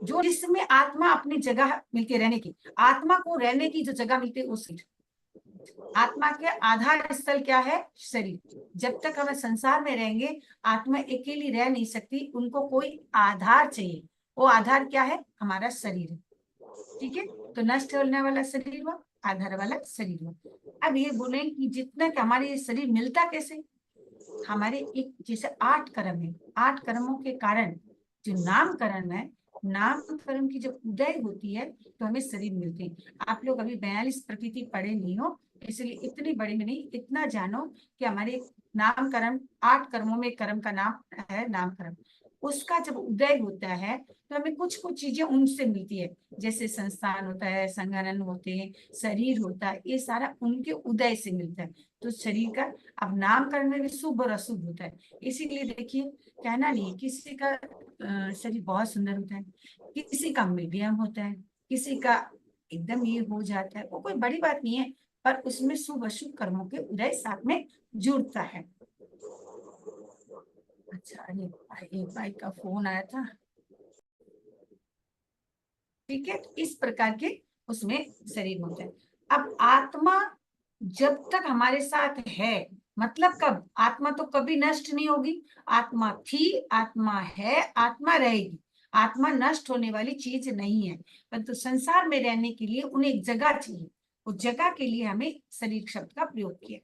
जो जिसमें आत्मा अपनी जगह मिलती है रहने की, आत्मा को रहने की जो जगह मिलती है वो शरीर। आत्मा के आधार स्थल क्या है? शरीर। जब तक हम संसार में रहेंगे आत्मा अकेली रह नहीं सकती, उनको कोई आधार चाहिए। वो आधार क्या है? हमारा शरीर। ठीक है, तो नष्ट होने वाला शरीर हुआ, आधार वाला शरीर हुआ। अब ये बोले कि जितना कि हमारे ये शरीर मिलता कैसे? हमारे एक जैसे 8 कर्म है, 8 कर्मों के कारण जो नामकरण है, नामकरण की जब उदय होती है तो हमें शरीर मिलते हैं। आप लोग अभी 42 प्रकृति पढ़े नहीं हो, इसलिए इतनी बड़ी में नहीं, इतना जानो कि हमारे नामकरण 8 कर्मों में कर्म का नाम है नामकरण। उसका जब उदय होता है तो हमें कुछ कुछ चीजें उनसे मिलती है, जैसे संस्थान होता है, संगठन होते हैं, शरीर होता है, ये सारा उनके उदय से मिलता है। तो शरीर का अब नामकरण में भी शुभ और अशुभ होता है। इसीलिए देखिए, कहना नहीं, किसी का शरीर बहुत सुंदर होता है, किसी का मीडियम होता है, किसी का एकदम ये हो जाता है, वो कोई बड़ी बात नहीं है, पर उसमें शुभ अशुभ कर्मों के उदय साथ में जुड़ता है। अच्छा, ये भाई का फोन आया था। ठीक है, इस प्रकार के उसमें शरीर होता है। अब आत्मा जब तक हमारे साथ है, मतलब कब? आत्मा तो कभी नष्ट नहीं होगी। आत्मा थी, आत्मा है, आत्मा रहेगी। आत्मा नष्ट होने वाली चीज नहीं है, परंतु संसार में रहने के लिए उन्हें एक जगह चाहिए। उस जगह के लिए हमें शरीर शब्द का प्रयोग किया।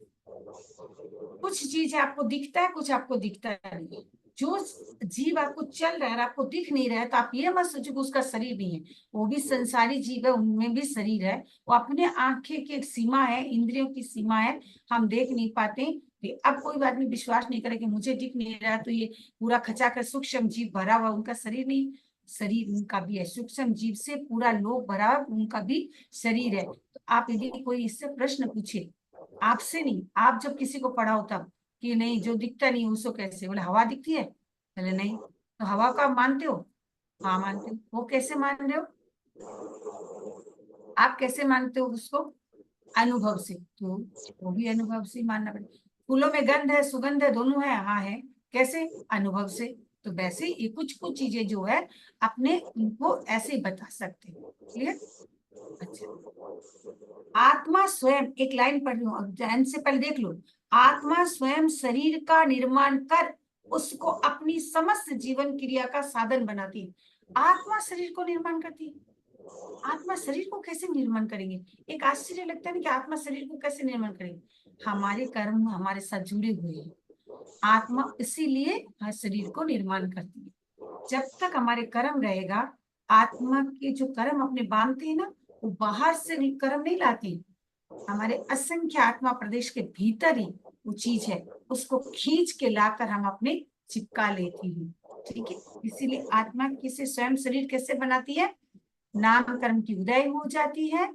कुछ चीज आपको दिखता है, कुछ आपको दिखता नहीं है। जो जीव आपको चल रहा है, आपको दिख नहीं रहा है, तो आप ये मत सोचो कि उसका शरीर नहीं है। वो भी संसारी जीव है, उनमें भी शरीर है। वो अपने आंखें की एक सीमा है, इंद्रियों की सीमा है, हम देख नहीं पाते। अब कोई आदमी विश्वास नहीं करे कि मुझे दिख नहीं रहा तो ये पूरा खचाकर सूक्ष्म जीव भरा हुआ उनका शरीर नहीं, शरीर उनका भी है। सूक्ष्म जीव से पूरा लोक भरा हुआ उनका भी शरीर है। तो आप यदि कोई इससे प्रश्न पूछे, आपसे नहीं, आप जब किसी को पढ़ाओ तब, कि नहीं जो दिखता नहीं उसको कैसे? बोले हवा दिखती है। बोले नहीं, तो हवा को आप मानते हो? हाँ मानते हो। वो कैसे मान रहे हो? आप कैसे मानते हो उसको? अनुभव से। तो वो भी अनुभव से मानना पड़ेगा। फूलों में गंध है, सुगंध है, दोनों है। हाँ है। कैसे? अनुभव से। तो वैसे ये कुछ कुछ चीजें जो है अपने उनको ऐसे बता सकते हैं। क्लियर? अच्छा, आत्मा स्वयं, एक लाइन पढ़ रही हूँ, ध्यान से पहले देख लो। आत्मा स्वयं शरीर का निर्माण कर उसको अपनी समस्त जीवन क्रिया का साधन बनाती है। आत्मा शरीर को निर्माण करती है। आत्मा शरीर को कैसे निर्माण करेंगे? एक आश्चर्य लगता है ना कि आत्मा शरीर को कैसे निर्माण करेंगे? हमारे कर्म हमारे साथ जुड़े हुए हैं। आत्मा इसीलिए हर शरीर को निर्माण करती है। जब तक हमारे कर्म रहेगा, आत्मा के जो कर्म अपने बांधते हैं ना, वो बाहर से कर्म नहीं लाती। हमारे असंख्य आत्मा प्रदेश के भीतर ही वो चीज है, उसको खींच के लाकर हम अपने चिपका लेती हैं। ठीक है, इसीलिए आत्मा किसे स्वयं शरीर कैसे बनाती है? नाम कर्म की उदय हो जाती है,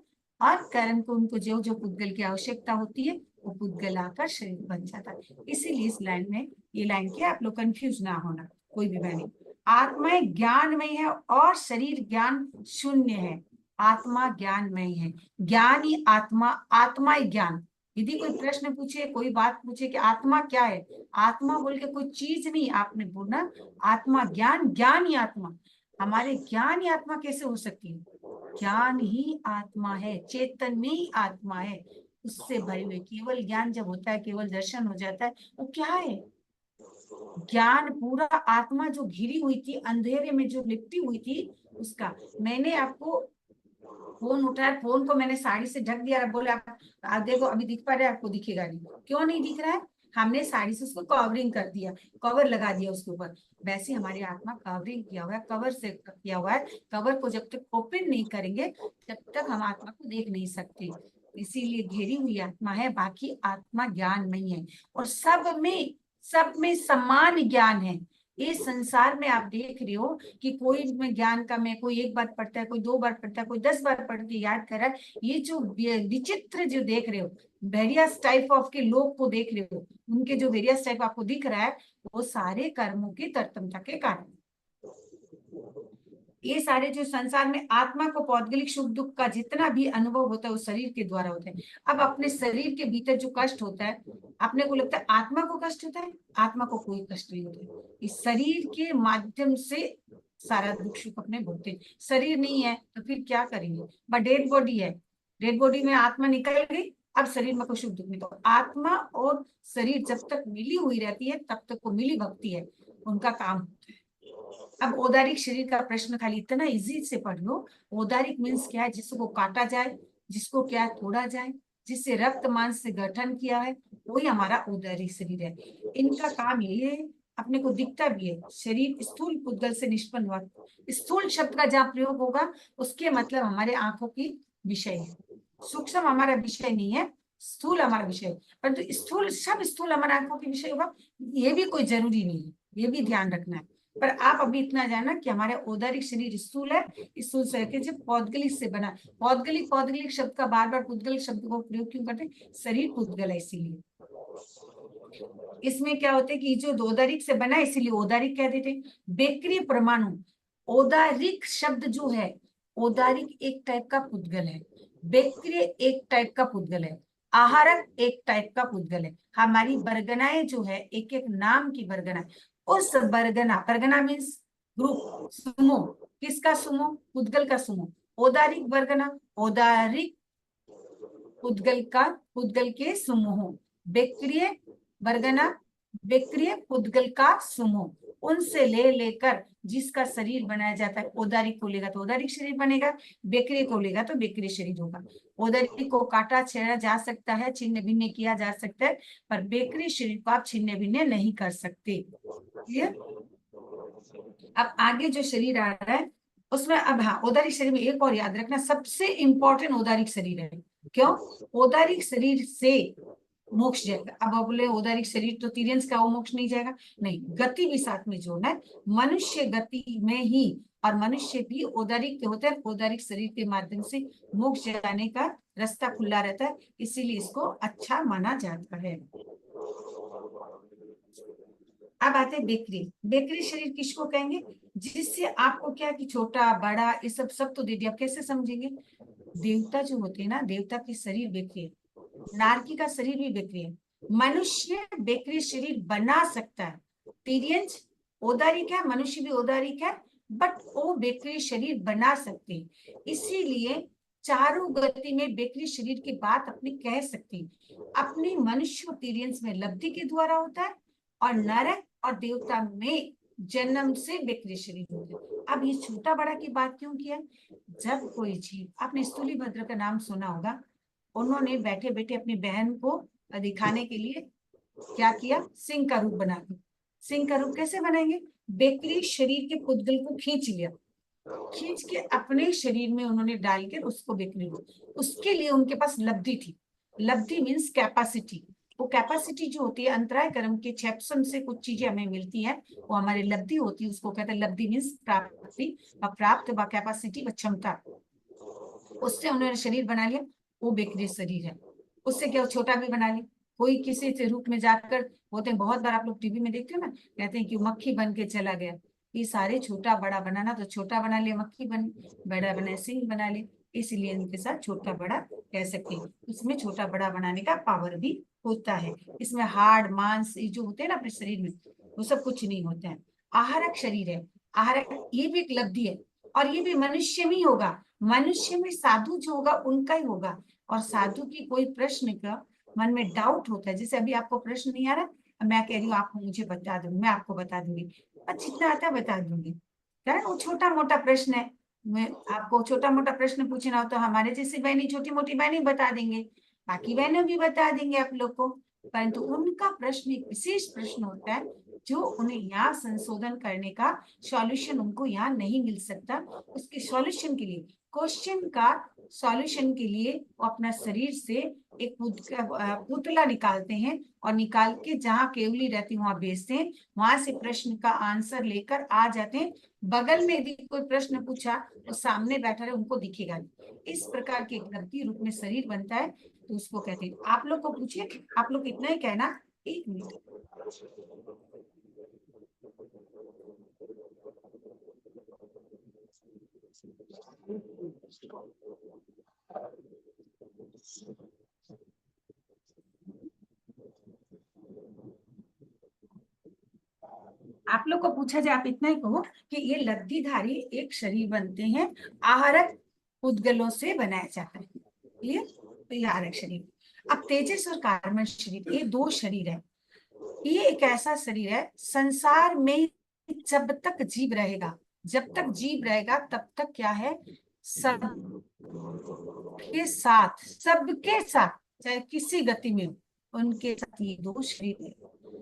और कर्म को उनको जो जो पुद्गल की आवश्यकता होती है वो पुद्गल आकर शरीर बन जाता है। इसीलिए इस लाइन में, ये लाइन के आप लोग कंफ्यूज ना होना, कोई भी नहीं। आत्मा ज्ञानमय है और शरीर ज्ञान शून्य है। आत्मा ज्ञानमय है, ज्ञान ही आत्मा, आत्मा ही ज्ञान, यदि कोई प्रश्न पूछे, कोई बात पूछे कि आत्मा क्या है, आत्मा बोल के कोई चीज नहीं, आपने बोलना आत्मा ज्ञान, ज्ञान ही आत्मा। हमारे ज्ञान ही आत्मा कैसे हो सकती है? ज्ञान ही आत्मा है, चेतन ही आत्मा है, उससे भरे हुए। केवल ज्ञान जब होता है, केवल दर्शन हो जाता है, वो क्या है? ज्ञान पूरा आत्मा जो घिरी हुई थी, अंधेरे में जो लिपटी हुई थी, उसका। मैंने आपको फोन उठाया, फोन को मैंने साड़ी से ढक दिया, बोले आप देखो अभी दिख पा रहा है, आपको दिखेगा नहीं। क्यों नहीं दिख रहा है? हमने साड़ी से उसको कवरिंग कर दिया, कवर लगा दिया उसके ऊपर। वैसे हमारी आत्मा कवरिंग किया हुआ है, कवर से किया हुआ है। कवर को जब तक ओपन नहीं करेंगे तब तक हम आत्मा को देख नहीं सकते। इसीलिए घेरी हुई आत्मा है, बाकी आत्मा ज्ञान नहीं है। और सब में समान ज्ञान है। इस संसार में आप देख रहे हो कि कोई में ज्ञान कम है, कोई एक बार पढ़ता है, कोई 2 बार पढ़ता है, कोई 10 बार पढ़ के याद कर रहा है। ये जो विचित्र जो देख रहे हो, वेरियस टाइप ऑफ के लोग को देख रहे हो, उनके जो वेरियस टाइप आपको दिख रहा है, वो सारे कर्मों की तरतमता के कारण। ये सारे जो संसार में आत्मा को पौद्गलिक सुख दुख का जितना भी अनुभव होता है वो शरीर के द्वारा होता है। अब अपने शरीर के भीतर जो कष्ट होता है, अपने को लगता है आत्मा को कष्ट होता है, आत्मा को कोई कष्ट नहीं होता है। इस शरीर के माध्यम से सारा दुख सुख अपने भोगते हैं। शरीर नहीं है तो फिर क्या करेंगे? बट डेड बॉडी है, डेड बॉडी में आत्मा निकल गई, अब शरीर में कोई सुख दुख नहीं। तो आत्मा और शरीर जब तक मिली हुई रहती है तब तक वो मिली भक्ति है, उनका काम होता है। अब औदारिक शरीर का प्रश्न खाली इतना इजी से पढ़ लो। औदारिक मीन्स क्या है? जिसको काटा जाए, जिसको क्या तोड़ा जाए, जिससे रक्त मांस से गठन किया है, वही हमारा औदारिक शरीर है। इनका काम ये है, अपने को दिखता भी है। शरीर स्थूल पुद्गल से निष्पन्न हुआ। स्थूल शब्द का जहाँ प्रयोग होगा उसके मतलब हमारे आंखों की विषय है। सूक्ष्म हमारा विषय नहीं है, स्थूल हमारा विषय है। परंतु स्थूल, सब स्थूल हमारे आंखों के विषय होगा, ये भी कोई जरूरी नहीं है, ये भी ध्यान रखना है। पर आप अभी इतना जानना कि हमारे औदारिक शरीर स्थूल है, स्थूल शरीर के जो पौद्गलिक से बना। पौद्गलिक, पौद्गलिक शब्द का बार बार पुद्गलिक शब्द को प्रयोग क्यों करते हैं? शरीर पुद्गल है इसीलिए। इसमें क्या होता है कि जो औदारिक से बना है इसीलिए औदारिक कह देते हैं। बेक्रिय परमाणु, औदारिक शब्द जो है, औदारिक एक टाइप का पुद्गल है, बेक्रिय एक टाइप का पुद्गल है, आहारक एक टाइप का पुद्गल है। हमारी बरगनाएं जो है, एक एक नाम की बरगना, उस बरगना, बरगना मीन्स ग्रुप, समूह। किसका समूह? पुद्गल का समूह। औदारिक बरगना, औदारिक पुद्गल का, पुद्गल के समूह। बेक्रिय बरगना, बेक्रिय पुद्गल का समूह। उनसे ले लेकर जिसका शरीर बनाया जाता है, औदारिक को लेगा तो औदारिक शरीर बनेगा, बेक्रिय को लेगा तो बेक्रिय शरीर होगा। औदारिक को काटा छेड़ा जा सकता है, छिन्न भिन्न किया जा सकता है, पर बेक्रिय शरीर को आप छिन्न भिन्न नहीं कर सकते। क्लियर? अब आगे जो शरीर आ रहा है उसमें, अब हाँ, औदारिक शरीर में एक और याद रखना, सबसे इंपॉर्टेंट औदारिक शरीर है। क्यों? औदारिक शरीर से मोक्ष जाएगा। अब आप बोले औदारिक शरीर तो तिर्यंस का, वो मोक्ष नहीं जाएगा, नहीं, गति भी साथ में जोड़ना है। मनुष्य गति में ही, और मनुष्य भी औदारिक होते हैं, औदारिक शरीर के माध्यम से मोक्ष जाने का रास्ता खुला रहता है, इसीलिए इसको अच्छा माना जाता है। अब आते हैं बेकरी। बेकरी शरीर किसको कहेंगे? जिससे आपको क्या कि छोटा बड़ा ये सब तो दे दिया, आप कैसे समझेंगे? देवता जो होते हैं ना, देवता के शरीर बेकरी है, नारकी का शरीर भी बेकरी है। मनुष्य बेकरी शरीर बना सकता है। तिर्यंस औदारिक है, मनुष्य भी औदारिक है, बट वो बेकरी शरीर बना सकते हैं। इसीलिए चारों गति में बेकरी शरीर की बात अपनी कह सकते हैं। अपनी मनुष्य तिर्यंस में लब्धि के द्वारा होता है, और नरक और देवता में जन्म से बेकरी शरीर होते हैं। अब ये छोटा बड़ा की बात क्यों किया? जब कोई जीव, आपने स्थूलीभद्र का नाम सुना होगा, उन्होंने बैठे बैठे अपनी बहन को दिखाने के लिए क्या किया? सिंह का रूप बना दिया। सिंह का रूप कैसे बनाएंगे? बेकरी शरीर के पुद्गल को खींच लिया, खींच के अपने शरीर में उन्होंने डाल के उसको बेकरी रूप। उसके लिए उनके पास लब्धि थी। लब्धि मीन्स कैपेसिटी। वो कैपेसिटी जो होती है, अंतराय कर्म के क्षेपसम से कुछ चीजें हमें मिलती है, वो हमारी लब्धि होती है, उसको कहते हैं लब्धि मीन्स प्राप्ति, प्राप्त व कैपेसिटी व क्षमता। उससे उन्होंने शरीर बना लिया, वो बेकरी शरीर है। उससे क्या, छोटा भी बना लिया। कोई किसी से रूप में जाकर होते हैं, बहुत बार आप लोग टीवी में देखते हो ना, कहते हैं कि मक्खी बन के चला गया। ये सारे छोटा बड़ा बनाना, तो छोटा बना लिया मक्खी बन, बड़ा बना सिंह बना लिया। इसलिए इनके साथ छोटा बड़ा कह सकते हैं। इसमें छोटा बड़ा बनाने का पावर भी होता है। इसमें हार्ड मांस ये जो होते हैं ना अपने शरीर में, वो सब कुछ नहीं होता है। आहारक शरीर है। आहारक ये भी एक लब्धि है, और ये भी मनुष्य में ही होगा। मनुष्य में साधु जो होगा उनका ही होगा। और साधु की कोई प्रश्न का मन में डाउट होता है, जैसे अभी आपको प्रश्न नहीं आ रहा, मैं कह रही हूँ आप मुझे बता दो, मैं आपको बता दूंगी, और जितना आता है बता दूंगी। कारण वो छोटा मोटा प्रश्न है। मैं आपको छोटा मोटा प्रश्न पूछना हो तो हमारे जैसी बहनी, छोटी मोटी बहनी बता देंगे, बाकी बहनों भी बता देंगे आप लोग को। परंतु उनका प्रश्न एक विशेष प्रश्न होता है, जो उन्हें यहाँ संशोधन करने का सॉल्यूशन उनको यहाँ नहीं मिल सकता। उसके सॉल्यूशन के लिए, क्वेश्चन का सॉल्यूशन के लिए वो अपना शरीर से एक पुतला निकालते हैं, और निकाल के जहाँ केवली रहती है वहां बेचते हैं। वहां से प्रश्न का आंसर लेकर आ जाते हैं। बगल में यदि कोई प्रश्न पूछा तो सामने बैठा रहे उनको दिखेगा नहीं। इस प्रकार के गति रूप में शरीर बनता है, तो उसको कहते हैं। आप लोग को पूछिए, आप लोग इतना ही कहना। एक मिनट। आप लोग को पूछा जाए, आप इतना ही कहो कि ये लब्धिधारी एक शरीर बनते हैं, आहारक उद्गलों से बनाया जाता है। क्लियर? तो ये आहारक शरीर। अब तेजस और कार्बन शरीर, ये दो शरीर है। ये एक ऐसा शरीर है संसार में, जब तक जीव रहेगा, जब तक जीव रहेगा तब तक क्या है, सबके साथ, सबके साथ चाहे किसी गति में हो, उनके साथ ये दो शरीर है।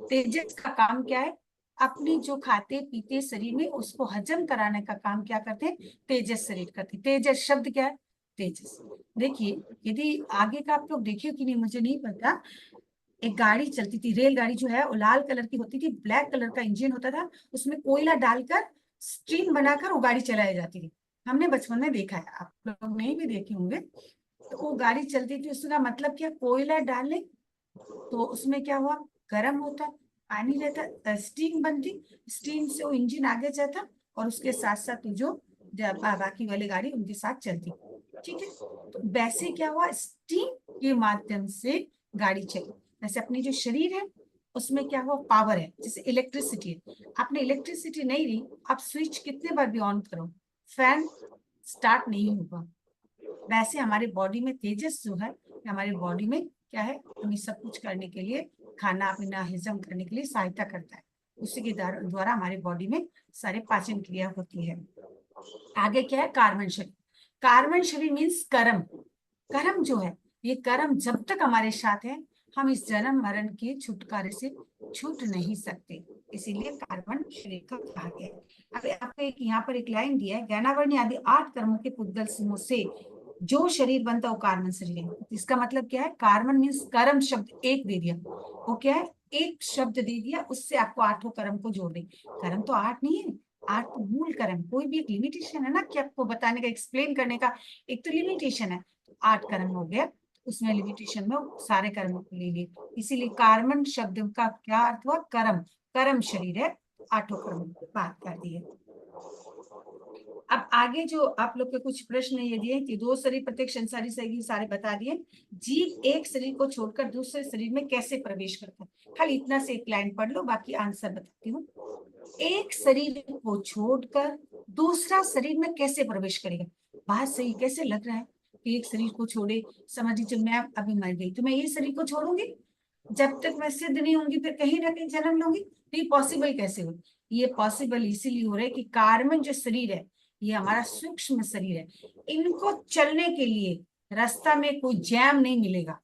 तेजस का काम क्या है, अपनी जो खाते पीते शरीर में उसको हजम कराने का काम क्या करते हैं, तेजस शरीर करते हैं। तेजस शब्द क्या है, तेजस। देखिए, यदि आगे का आप लोग देखिए कि नहीं मुझे नहीं पता, एक गाड़ी चलती थी, रेलगाड़ी जो है वो लाल कलर की होती थी, ब्लैक कलर का इंजन होता था, उसमें कोयला डालकर स्टीम बनाकर वो गाड़ी चलाई जाती थी। हमने बचपन में देखा है, आप लोग नहीं भी देखे होंगे। तो वो गाड़ी चलती थी, उसका मतलब क्या, कोयला डालने, तो उसमें क्या हुआ, गर्म होता, पानी रहता, स्टीम बनती, स्टीम से वो इंजन आगे जाता, और उसके साथ साथ जो बाकी वाली गाड़ी उनके साथ चलती। ठीक है, तो वैसे क्या हुआ, स्टीम के माध्यम से गाड़ी चली। वैसे अपनी जो शरीर है उसमें क्या हुआ, पावर है, जैसे इलेक्ट्रिसिटी है। आपने इलेक्ट्रिसिटी नहीं रही, आप स्विच कितने बार भी ऑन करो, फैन स्टार्ट नहीं होगा। वैसे हमारे बॉडी में तेजस जो है, हमारे बॉडी में क्या है, हमें सब कुछ करने के लिए, खाना पीना हजम करने के लिए सहायता करता है। उसी के द्वारा हमारे बॉडी में सारे पाचन क्रिया होती है। आगे क्या है, कार्बन शरीर। कार्बन शरीर मीन्स कर्म। कर्म जो है, ये कर्म जब तक हमारे साथ है, हम इस जन्म मरण के छुटकारे से छूट नहीं सकते, इसीलिए कार्बन शरीर का कहा गया है। अब आपको एक यहाँ पर एक लाइन दिया है, ज्ञानावर्ण आदि 8 कर्मों के पुद्गल समूह से जो शरीर बनता है वो कार्बन शरीर है। इसका मतलब क्या है, कार्बन मीन्स कर्म शब्द एक दे दिया, वो क्या है, एक शब्द दे दिया, उससे आपको 8 कर्म को जोड़ दे। कर्म तो 8 नहीं है, 8 तो मूल कर्म। कोई भी एक लिमिटेशन है ना, कि आपको बताने का, एक्सप्लेन करने का एक तो लिमिटेशन है। 8 कर्म हो गया, उसमें लिमिटेशन में सारे कर्मों को ले लिए, इसीलिए कार्बन शब्द का क्या अर्थ हुआ, कर्म। कर्म शरीर है, 8 कर्म बात कर दी है। अब आगे जो आप लोग के कुछ प्रश्न ये दिए कि दो शरीर प्रत्येक संसारी शरीर, सारे बता दिए। जीव एक शरीर को छोड़कर दूसरे शरीर में कैसे प्रवेश करता है, खाली इतना से एक लाइन पढ़ लो, बाकी आंसर बताती हूँ। एक शरीर को छोड़कर दूसरा शरीर में कैसे प्रवेश करेगा। बात सही कैसे लग रहा है कि एक शरीर को छोड़े, समझ लीजिए मैं अभी मर गई तो मैं ये शरीर को छोड़ूंगी, जब तक मैं सिद्ध नहीं होंगी फिर कहीं ना कहीं जन्म लूंगी, तो ये पॉसिबल कैसे हो। ये पॉसिबल इसीलिए हो रहा है कि कार्बन जो शरीर है, ये हमारा सूक्ष्म शरीर है, इनको चलने के लिए रास्ता में कोई जैम नहीं मिलेगा।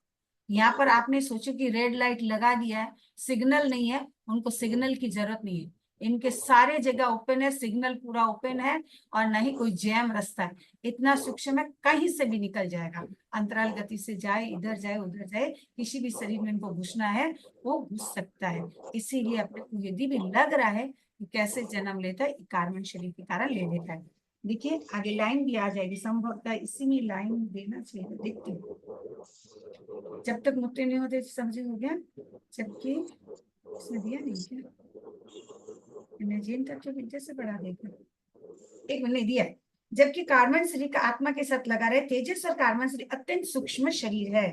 यहाँ पर आपने सोचो कि रेड लाइट लगा दिया है, सिग्नल नहीं है, उनको सिग्नल की जरूरत नहीं है, इनके सारे जगह ओपन है, सिग्नल पूरा ओपन है, और न ही कोई जैम रास्ता है। इतना सूक्ष्म है, कहीं से भी निकल जाएगा, अंतराल गति से जाए, इधर जाए उधर जाए, किसी भी शरीर में इनको घुसना है वो घुस सकता है। इसीलिए अपने को यदि भी लग रहा है कि कैसे जन्म लेता है, कार्बन शरीर के कारण ले लेता है। देखिए आगे लाइन भी आ जाएगी, संभवतः इसी में लाइन देना चाहिए, देखते हैं। जब तक मुक्ति नहीं होते समझे हो गया, जबकि इसमें दिया नहीं क्या, इमेजिन तक तो विद्या से बढ़ा देगा, एक मिनट नहीं दिया है, जबकि कार्बन शरीर का आत्मा के साथ लगा रहे। तेजस और कार्बन शरीर अत्यंत सूक्ष्म शरीर है,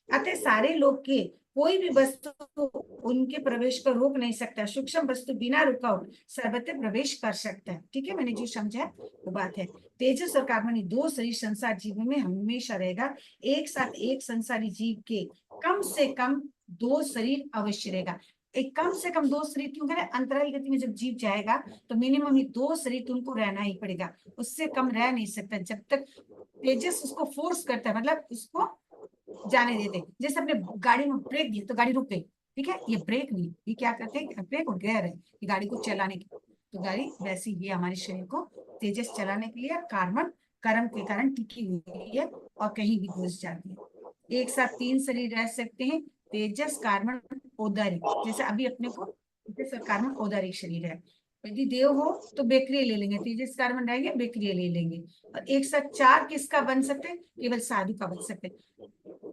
अतः सारे लोग के कोई भी वस्तु उनके प्रवेश को रोक नहीं सकता। सूक्ष्म वस्तु बिना रुकावट सर्वत्र प्रवेश कर सकता है। ठीक है, मैंने जो समझा वो बात है। तेजस और कार्बन ये दो शरीर संसार जीवों में हमेशा रहेगा। एक साथ एक संसारी जीव के कम से कम दो शरीर अवश्य रहेगा। एक कम से कम दो शरीर क्यों करें? अंतराल गति में जब जीव जाएगा तो मिनिमम ही दो शरीर तुमको रहना ही पड़ेगा, उससे कम रह नहीं सकता। जब तक तेजस उसको फोर्स करता है, मतलब उसको जाने देते। जैसे अपने गाड़ी में ब्रेक दिए तो गाड़ी रुक गई, ठीक है, ये ब्रेक नहीं, ये क्या करते हैं? ब्रेक और गियर है ये गाड़ी को चलाने की। तो गाड़ी वैसे ही हमारे शरीर को तेजस चलाने के लिए कार्बन कर्म के कारण टिकी हुई है और कहीं भी घुस जाती है। एक साथ तीन शरीर रह सकते हैं, तेजस कार्बन औदारिक। जैसे अभी अपने को तेजस और कार्बन औदारिक शरीर है। यदि देव हो तो बेक्रिय ले लेंगे, तेजस कार्बन रहेंगे, बेक्रिय ले लेंगे। और एक साथ चार किसका बन सकते हैं? केवल साधु का बन सकते हैं,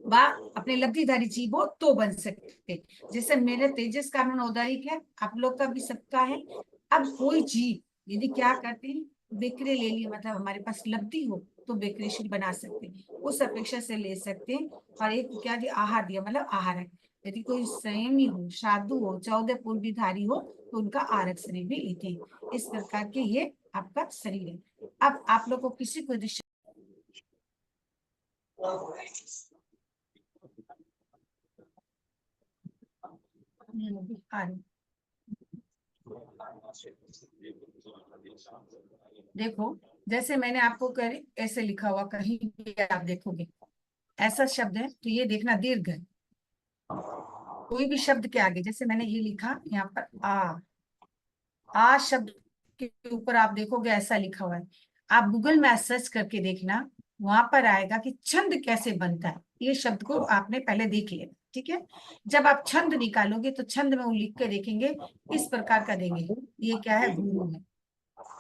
वा अपने लब्धिधारी जीव हो तो बन सकते। जैसे मेरे तेजस कार्बन औदारिक है, आप लोग का भी सबका है। अब कोई जीव यदि क्या करते हैं, बेक्रिय ले लिए, मतलब हमारे पास लब्धि हो तो बेक्रिय बना सकते हैं, उस अपेक्षा से ले सकते हैं। और एक क्या दिया? आहार दिया, मतलब आहार है। यदि कोई संयमी हो, साधु हो, 14 पूर्वीधारी हो तो उनका आरक शरीर भी लेते हैं। इस प्रकार के ये आपका शरीर है। अब आप लोग को किसी को देखो, जैसे मैंने आपको कर ऐसे लिखा हुआ, कहीं भी आप देखोगे ऐसा शब्द है तो ये देखना दीर्घ है। कोई भी शब्द के आगे, जैसे मैंने ये लिखा यहाँ पर आ शब्द के ऊपर आप देखोगे ऐसा लिखा हुआ है। आप गूगल में सर्च करके देखना, वहां पर आएगा कि छंद कैसे बनता है। ये शब्द को आपने पहले देख लिया, ठीक है। जब आप छंद निकालोगे तो छंद में वो लिख के देखेंगे, इस प्रकार का देंगे, ये क्या है? गुरु है।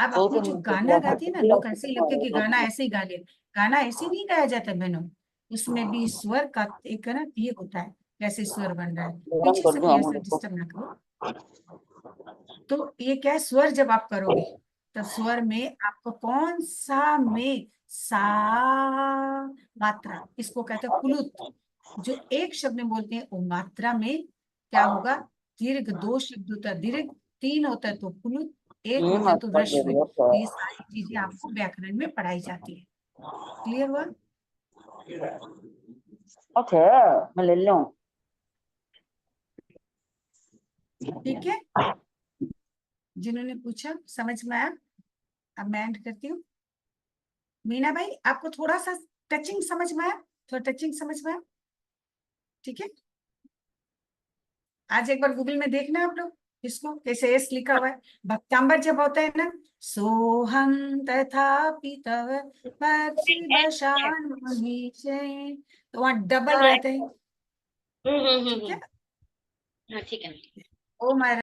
अब अपने जो गाना गाती है ना, लोग ऐसे ही लगते कि गाना ऐसे ही गा ले। गाना ऐसे ही नहीं गाया जाता बहनों, उसमें भी स्वर का एक ना ये होता है, कैसे स्वर बन रहा है। पीछे से कोई ऐसा डिस्टर्ब ना करो। तो ये क्या है? स्वर जब आप करोगे तो स्वर में आपको कौन सा में सा मात्रा, इसको कहते हैं पुलुत। जो एक शब्द में बोलते हैं वो मात्रा में क्या होगा? दीर्घ। दो शब्द होता है दीर्घ, तीन होता है तो पुलुत, एक होता है तो ह्रस्व। ये सारी चीजें आपको व्याकरण में पढ़ाई जाती है। क्लियर हुआ? ओके, मैं ले लूं। ठीक है, जिन्होंने पूछा समझ में आया? अब मैं एंड करती हूँ। मीना भाई, आपको थोड़ा सा टचिंग समझ में आया? थोड़ा टचिंग समझ में आया? ठीक है, आज एक बार गूगल में देखना आप लोग इसको, कैसे एस लिखा हुआ है। भक्तांबर जब होता है ना, सोहम तथापि तव पक्षी बशान महीचे, तो वहां डबल रहते हैं। ठीक है, ठीक है। Oh my